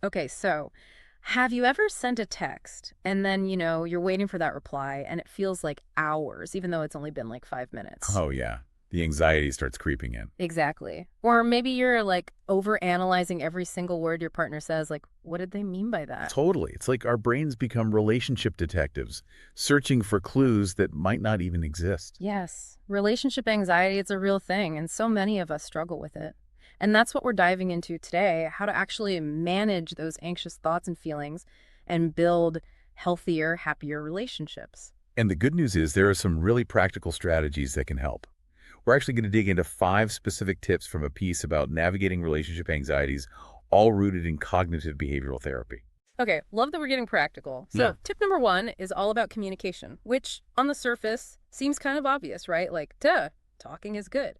Okay, so have you ever sent a text and then, you're waiting for that reply and it feels like hours, even though it's only been like 5 minutes? Oh, yeah. The anxiety starts creeping in. Exactly. Or maybe you're like over analyzing every single word your partner says. Like, what did they mean by that? Totally. It's like our brains become relationship detectives, searching for clues that might not even exist. Yes, relationship anxiety, it's a real thing, and so many of us struggle with it. And that's what we're diving into today, how to actually manage those anxious thoughts and feelings and build healthier, happier relationships. And the good news is there are some really practical strategies that can help. We're actually going to dig into 5 specific tips from a piece about navigating relationship anxieties, all rooted in cognitive behavioral therapy. Okay, love that we're getting practical. Yeah. So, tip number one is all about communication, which on the surface seems kind of obvious, right? Like, duh, talking is good.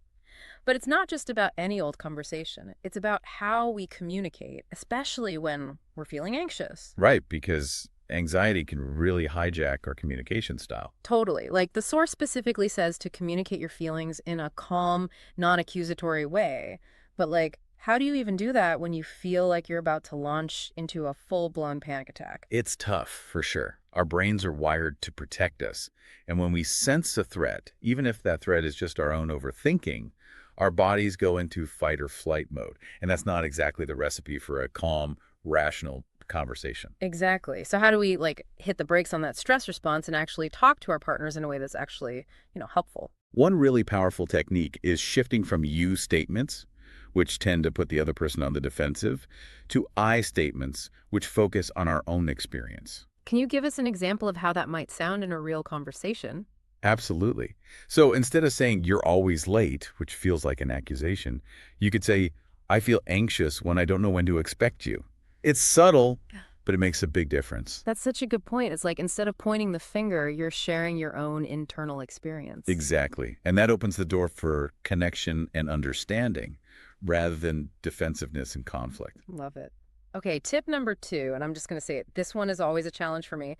But it's not just about any old conversation. It's about how we communicate, especially when we're feeling anxious. Right, because anxiety can really hijack our communication style. Totally. Like the source specifically says to communicate your feelings in a calm, non-accusatory way. But like, how do you even do that when you feel like you're about to launch into a full-blown panic attack? It's tough, for sure. Our brains are wired to protect us. And when we sense a threat, even if that threat is just our own overthinking, our bodies go into fight or flight mode. And that's not exactly the recipe for a calm, rational conversation. Exactly. So how do we like hit the brakes on that stress response and actually talk to our partners in a way that's actually, helpful? One really powerful technique is shifting from you statements, which tend to put the other person on the defensive, to I statements, which focus on our own experience. Can you give us an example of how that might sound in a real conversation? Absolutely. So instead of saying you're always late, which feels like an accusation, you could say, I feel anxious when I don't know when to expect you. It's subtle, but it makes a big difference. That's such a good point. It's like instead of pointing the finger, you're sharing your own internal experience. Exactly. And that opens the door for connection and understanding rather than defensiveness and conflict. Love it. Okay, tip number two, and I'm just going to say it. This one is always a challenge for me.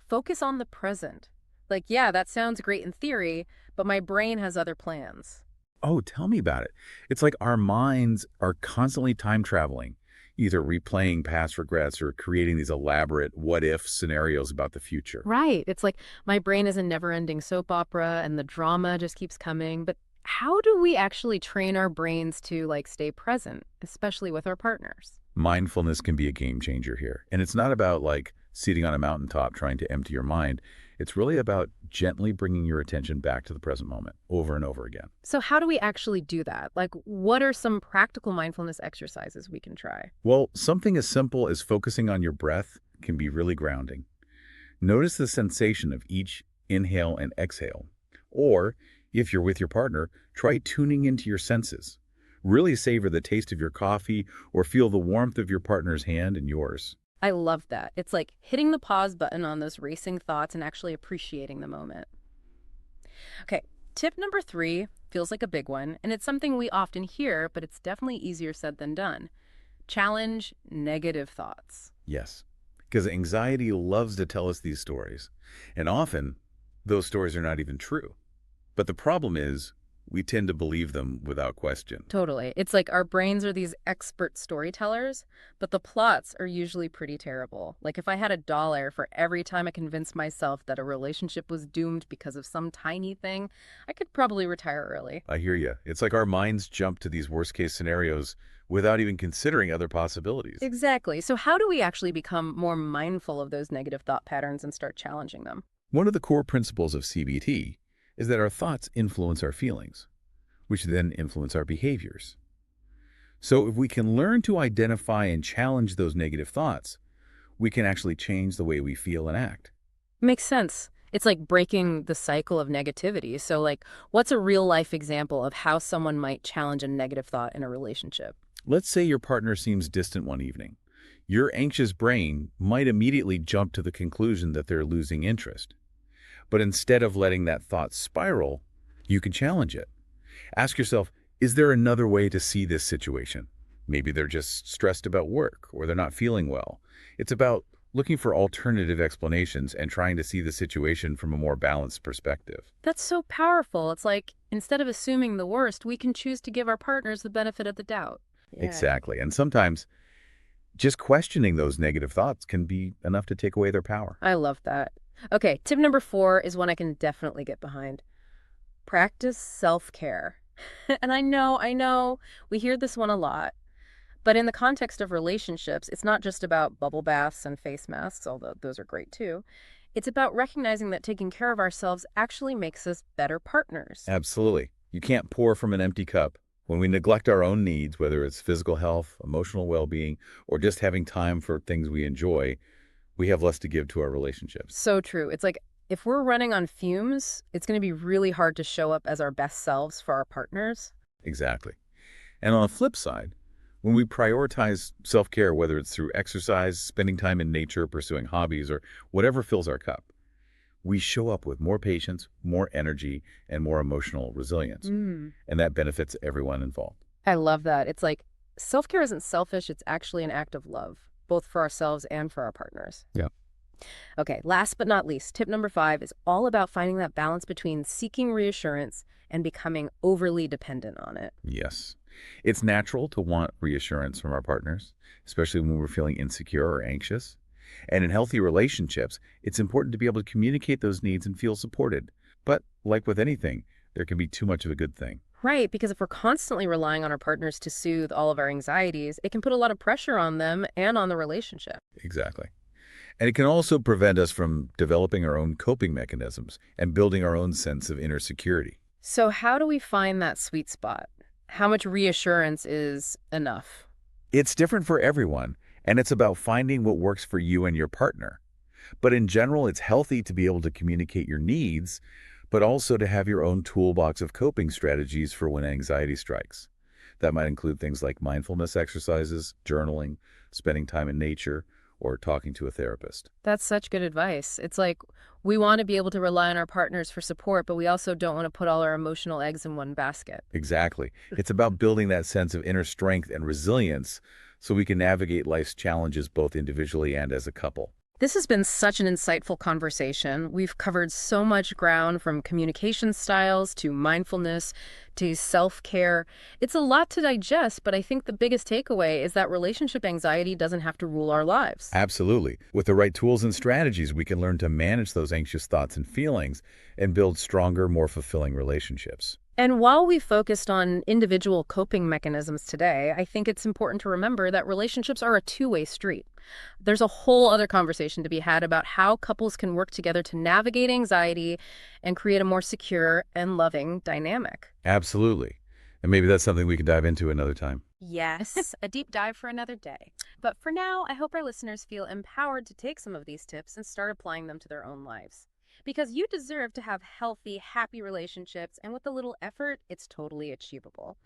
Focus on the present. Like, yeah, that sounds great in theory, but my brain has other plans. Oh, tell me about it. It's like our minds are constantly time traveling, either replaying past regrets or creating these elaborate what if scenarios about the future. Right. It's like my brain is a never ending soap opera and the drama just keeps coming. But how do we actually train our brains to like stay present, especially with our partners? Mindfulness can be a game changer here. And it's not about like sitting on a mountaintop trying to empty your mind. It's really about gently bringing your attention back to the present moment over and over again. So, how do we actually do that? Like, what are some practical mindfulness exercises we can try? Well, something as simple as focusing on your breath can be really grounding. Notice the sensation of each inhale and exhale. Or, if you're with your partner, try tuning into your senses. Really savor the taste of your coffee or feel the warmth of your partner's hand in yours. I love that. It's like hitting the pause button on those racing thoughts and actually appreciating the moment. Okay, tip number three feels like a big one, and it's something we often hear, but it's definitely easier said than done. Challenge negative thoughts. Yes, because anxiety loves to tell us these stories. And often, those stories are not even true. But the problem is, we tend to believe them without question. Totally. It's like our brains are these expert storytellers, but the plots are usually pretty terrible. Like if I had $1 for every time I convinced myself that a relationship was doomed because of some tiny thing, I could probably retire early. I hear you. It's like our minds jump to these worst-case scenarios without even considering other possibilities. Exactly. So how do we actually become more mindful of those negative thought patterns and start challenging them? One of the core principles of CBT is that our thoughts influence our feelings, which then influence our behaviors. So if we can learn to identify and challenge those negative thoughts, we can actually change the way we feel and act. Makes sense. It's like breaking the cycle of negativity. So like what's a real life example of how someone might challenge a negative thought in a relationship? Let's say your partner seems distant one evening. Your anxious brain might immediately jump to the conclusion that they're losing interest. But instead of letting that thought spiral, you can challenge it. Ask yourself, is there another way to see this situation? Maybe they're just stressed about work or they're not feeling well. It's about looking for alternative explanations and trying to see the situation from a more balanced perspective. That's so powerful. It's like instead of assuming the worst, we can choose to give our partners the benefit of the doubt. Yeah. Exactly. And sometimes Just questioning those negative thoughts can be enough to take away their power. I love that. Okay, tip number 4 is one I can definitely get behind. Practice self-care. And I know, we hear this one a lot. But in the context of relationships, it's not just about bubble baths and face masks, although those are great too. It's about recognizing that taking care of ourselves actually makes us better partners. Absolutely. You can't pour from an empty cup. When we neglect our own needs, whether it's physical health, emotional well-being, or just having time for things we enjoy, we have less to give to our relationships. So true. It's like if we're running on fumes, it's going to be really hard to show up as our best selves for our partners. Exactly. And on the flip side, when we prioritize self-care, whether it's through exercise, spending time in nature, pursuing hobbies, or whatever fills our cup, we show up with more patience, more energy, and more emotional resilience. Mm. And that benefits everyone involved. I love that. It's like self-care isn't selfish, it's actually an act of love, both for ourselves and for our partners. Yeah. Okay, last but not least, tip number 5 is all about finding that balance between seeking reassurance and becoming overly dependent on it. Yes. It's natural to want reassurance from our partners, especially when we're feeling insecure or anxious. And in healthy relationships, it's important to be able to communicate those needs and feel supported. But like with anything, there can be too much of a good thing. Right, because if we're constantly relying on our partners to soothe all of our anxieties, it can put a lot of pressure on them and on the relationship. Exactly. And it can also prevent us from developing our own coping mechanisms and building our own sense of inner security. So how do we find that sweet spot? How much reassurance is enough? It's different for everyone, and it's about finding what works for you and your partner. But in general, it's healthy to be able to communicate your needs, but also to have your own toolbox of coping strategies for when anxiety strikes. That might include things like mindfulness exercises, journaling, spending time in nature, or talking to a therapist. That's such good advice. It's like we want to be able to rely on our partners for support, but we also don't want to put all our emotional eggs in one basket. Exactly. It's about building that sense of inner strength and resilience so we can navigate life's challenges both individually and as a couple. This has been such an insightful conversation. We've covered so much ground from communication styles to mindfulness to self-care. It's a lot to digest, but I think the biggest takeaway is that relationship anxiety doesn't have to rule our lives. Absolutely. With the right tools and strategies, we can learn to manage those anxious thoughts and feelings and build stronger, more fulfilling relationships. And while we focused on individual coping mechanisms today, I think it's important to remember that relationships are a two-way street. There's a whole other conversation to be had about how couples can work together to navigate anxiety and create a more secure and loving dynamic. Absolutely. And maybe that's something we can dive into another time. Yes, a deep dive for another day. But for now, I hope our listeners feel empowered to take some of these tips and start applying them to their own lives. Because you deserve to have healthy, happy relationships, and with a little effort, it's totally achievable.